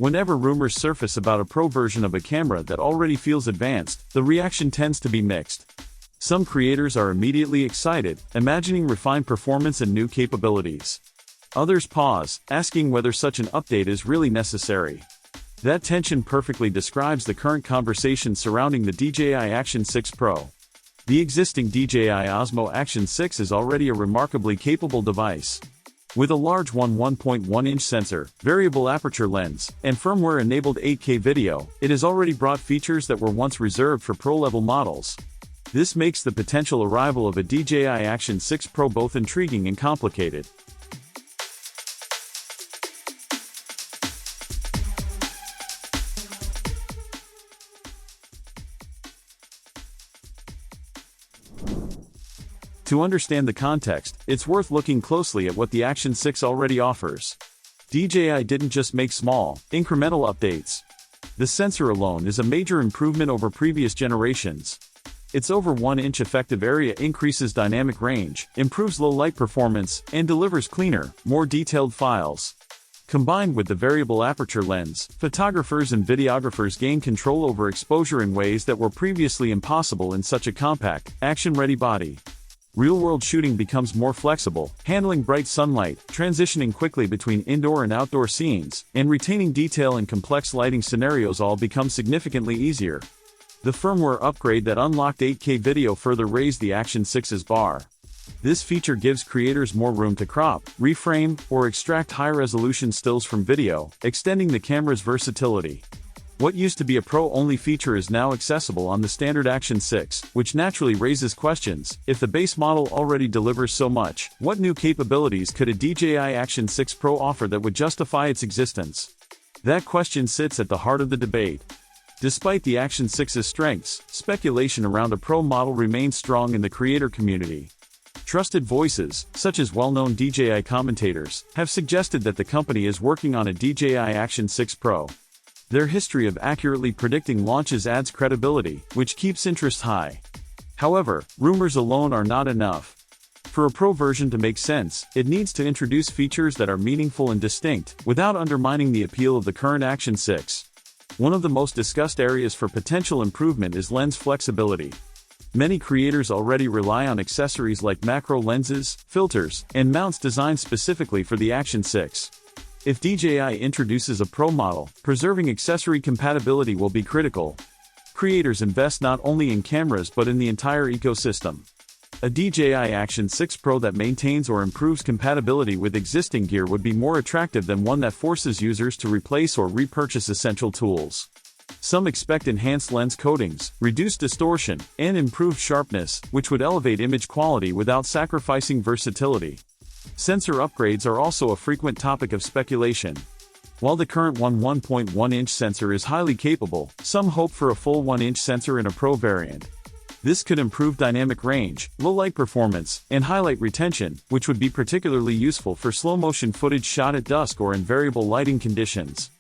Whenever rumors surface about a pro version of a camera that already feels advanced, the reaction tends to be mixed. Some creators are immediately excited, imagining refined performance and new capabilities. Others pause, asking whether such an update is really necessary. That tension perfectly describes the current conversation surrounding the DJI Action 6 Pro. The existing DJI Osmo Action 6 is already a remarkably capable device. With a large 1.1-inch sensor, variable aperture lens, and firmware-enabled 8K video, it has already brought features that were once reserved for pro-level models. This makes the potential arrival of a DJI Action 6 Pro both intriguing and complicated. To understand the context, it's worth looking closely at what the Action 6 already offers. DJI didn't just make small, incremental updates. The sensor alone is a major improvement over previous generations. Its over 1-inch effective area increases dynamic range, improves low-light performance, and delivers cleaner, more detailed files. Combined with the variable aperture lens, photographers and videographers gain control over exposure in ways that were previously impossible in such a compact, action-ready body. Real-world shooting becomes more flexible, handling bright sunlight, transitioning quickly between indoor and outdoor scenes, and retaining detail in complex lighting scenarios all become significantly easier. The firmware upgrade that unlocked 8K video further raised the Action 6's bar. This feature gives creators more room to crop, reframe, or extract high-resolution stills from video, extending the camera's versatility. What used to be a pro-only feature is now accessible on the standard Action 6, which naturally raises questions. If the base model already delivers so much, what new capabilities could a DJI Action 6 Pro offer that would justify its existence? That question sits at the heart of the debate. Despite the Action 6's strengths, speculation around a Pro model remains strong in the creator community. Trusted voices, such as well-known DJI commentators, have suggested that the company is working on a DJI Action 6 Pro. Their history of accurately predicting launches adds credibility, which keeps interest high. However, rumors alone are not enough. For a Pro version to make sense, it needs to introduce features that are meaningful and distinct, without undermining the appeal of the current Action 6. One of the most discussed areas for potential improvement is lens flexibility. Many creators already rely on accessories like macro lenses, filters, and mounts designed specifically for the Action 6. If DJI introduces a Pro model, preserving accessory compatibility will be critical. Creators invest not only in cameras but in the entire ecosystem. A DJI Action 6 Pro that maintains or improves compatibility with existing gear would be more attractive than one that forces users to replace or repurchase essential tools. Some expect enhanced lens coatings, reduced distortion, and improved sharpness, which would elevate image quality without sacrificing versatility. Sensor upgrades are also a frequent topic of speculation. While the current 1.1-inch sensor is highly capable, some hope for a full 1-inch sensor in a Pro variant. This could improve dynamic range, low-light performance, and highlight retention, which would be particularly useful for slow-motion footage shot at dusk or in variable lighting conditions.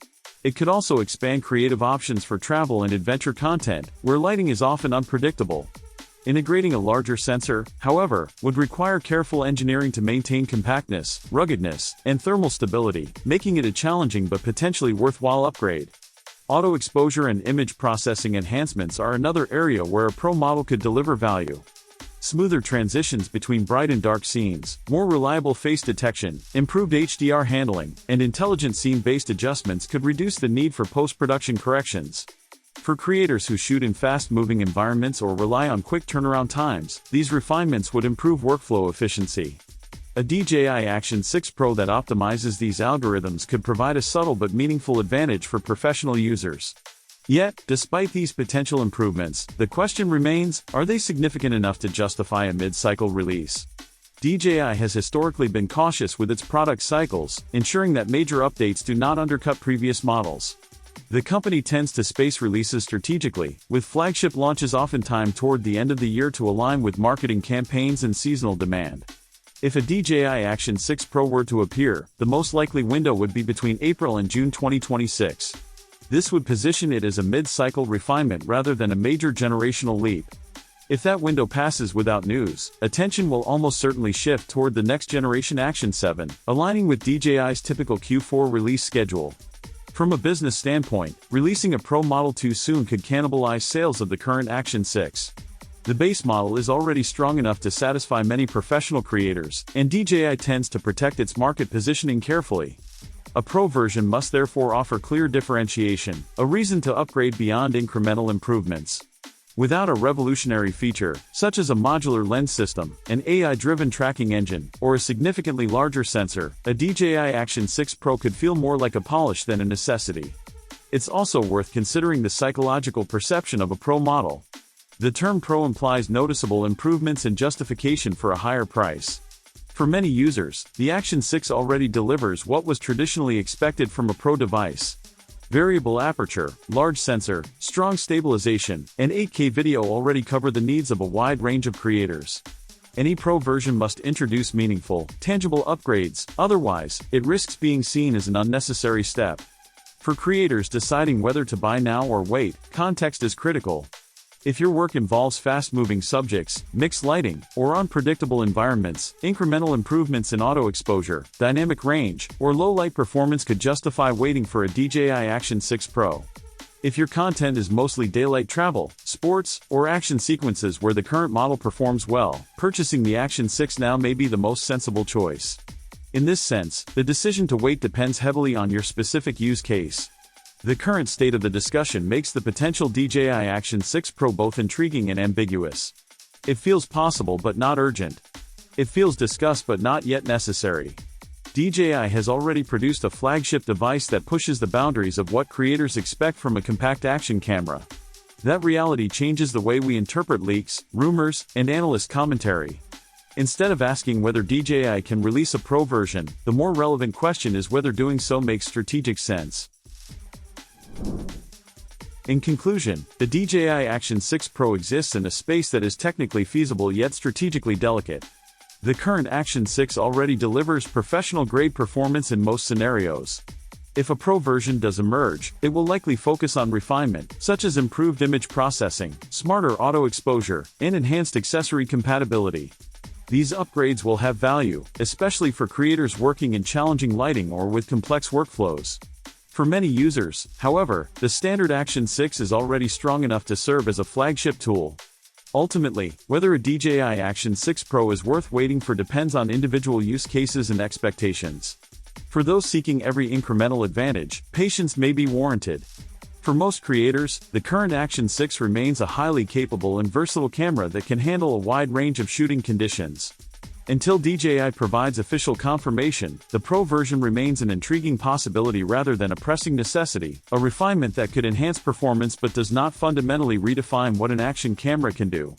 It could also expand creative options for travel and adventure content, where lighting is often unpredictable. Integrating a larger sensor, however, would require careful engineering to maintain compactness, ruggedness, and thermal stability, making it a challenging but potentially worthwhile upgrade. Auto exposure and image processing enhancements are another area where a Pro model could deliver value. Smoother transitions between bright and dark scenes, more reliable face detection, improved HDR handling, and intelligent scene-based adjustments could reduce the need for post-production corrections. For creators who shoot in fast-moving environments or rely on quick turnaround times, these refinements would improve workflow efficiency. A DJI Action 6 Pro that optimizes these algorithms could provide a subtle but meaningful advantage for professional users. Yet, despite these potential improvements, the question remains, are they significant enough to justify a mid-cycle release? DJI has historically been cautious with its product cycles, ensuring that major updates do not undercut previous models. The company tends to space releases strategically, with flagship launches oftentimes toward the end of the year to align with marketing campaigns and seasonal demand. If a DJI Action 6 Pro were to appear, the most likely window would be between April and June 2026. This would position it as a mid-cycle refinement rather than a major generational leap. If that window passes without news, attention will almost certainly shift toward the next generation Action 7, aligning with DJI's typical Q4 release schedule. From a business standpoint, releasing a Pro model too soon could cannibalize sales of the current Action 6. The base model is already strong enough to satisfy many professional creators, and DJI tends to protect its market positioning carefully. A Pro version must therefore offer clear differentiation, a reason to upgrade beyond incremental improvements. Without a revolutionary feature, such as a modular lens system, an AI-driven tracking engine, or a significantly larger sensor, a DJI Action 6 Pro could feel more like a polish than a necessity. It's also worth considering the psychological perception of a Pro model. The term Pro implies noticeable improvements and justification for a higher price. For many users, the Action 6 already delivers what was traditionally expected from a Pro device. Variable aperture, large sensor, strong stabilization, and 8K video already cover the needs of a wide range of creators. Any Pro version must introduce meaningful, tangible upgrades, otherwise, it risks being seen as an unnecessary step. For creators deciding whether to buy now or wait, context is critical. If your work involves fast-moving subjects, mixed lighting, or unpredictable environments, incremental improvements in auto exposure, dynamic range, or low-light performance could justify waiting for a DJI Action 6 Pro. If your content is mostly daylight travel, sports, or action sequences where the current model performs well, purchasing the Action 6 now may be the most sensible choice. In this sense, the decision to wait depends heavily on your specific use case. The current state of the discussion makes the potential DJI Action 6 Pro both intriguing and ambiguous. It feels possible but not urgent. It feels discussed but not yet necessary. DJI has already produced a flagship device that pushes the boundaries of what creators expect from a compact action camera. That reality changes the way we interpret leaks, rumors, and analyst commentary. Instead of asking whether DJI can release a Pro version, the more relevant question is whether doing so makes strategic sense. In conclusion, the DJI Action 6 Pro exists in a space that is technically feasible yet strategically delicate. The current Action 6 already delivers professional-grade performance in most scenarios. If a Pro version does emerge, it will likely focus on refinement, such as improved image processing, smarter auto exposure, and enhanced accessory compatibility. These upgrades will have value, especially for creators working in challenging lighting or with complex workflows. For many users, however, the standard Action 6 is already strong enough to serve as a flagship tool. Ultimately, whether a DJI Action 6 Pro is worth waiting for depends on individual use cases and expectations. For those seeking every incremental advantage, patience may be warranted. For most creators, the current Action 6 remains a highly capable and versatile camera that can handle a wide range of shooting conditions. Until DJI provides official confirmation, the Pro version remains an intriguing possibility rather than a pressing necessity, a refinement that could enhance performance but does not fundamentally redefine what an action camera can do.